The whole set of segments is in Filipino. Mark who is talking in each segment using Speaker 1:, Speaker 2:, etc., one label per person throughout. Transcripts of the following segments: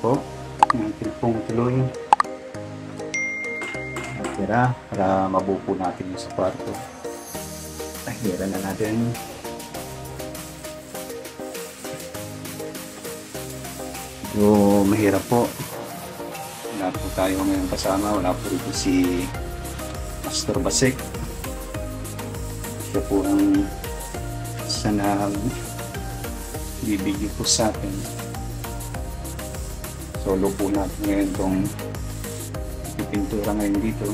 Speaker 1: po ng tilpong tuloy. Tira para mabupo natin yung sa kwarto. Tahiran na natin. So, mahirap po. Wala po tayo ngayon kasama. Wala po rito si Pastor Basek. Siya po ang isa na bibigyan po sa atin. Solo po natin ngayon itong pintura ngayon dito.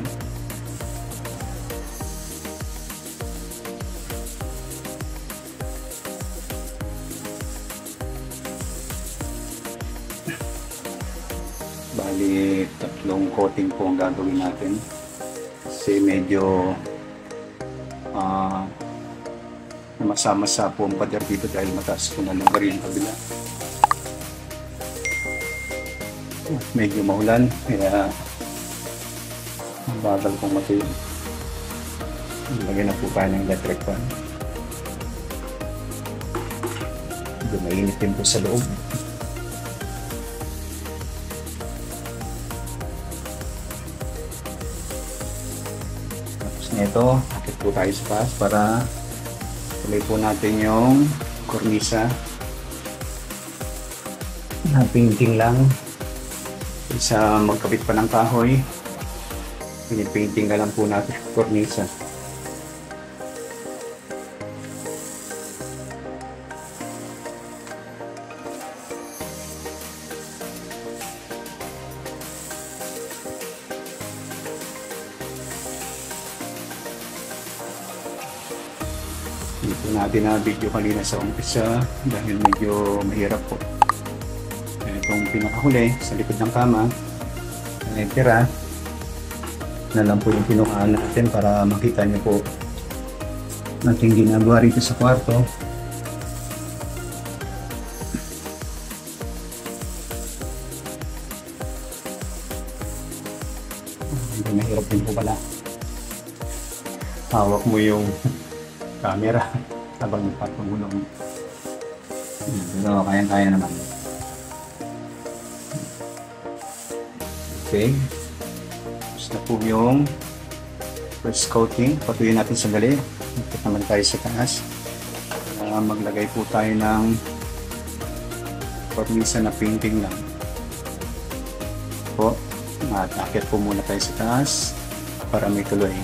Speaker 1: Bali, 3 coating po ang gagawin natin. Kasi medyo masama-sa po ang pader dito dahil mataas po na lugar yung kabila. Medyo maulan, kaya bagal pong matuyo. Lagyan na po tayo ng electric fan. Medyo mainit din po sa loob. Tapos nito, akit po tayo sa taas para tuloy po natin yung kornisa na painting lang. Isa magkabit pa ng kahoy, pinipainting na lang po natin yung kornisa. Dito natin na video kanina sa umpisa dahil medyo mahirap po. Itong pinakahuli sa likod ng kama, tira na lang po yung pinukaan natin para makita niyo po natin ginagawa rito sa kwarto. Medyo mahirap din po pala. Hawak mo yung camera habang nagpapagulong. Pero kaya-kaya naman. Okay. Tapos na po yung first coating. Patuloy natin sandali. Ikot naman tayo sa taas. Maglagay po tayo ng kornisa na painting lang. Po. At akit po muna tayo sa taas para may tuloy.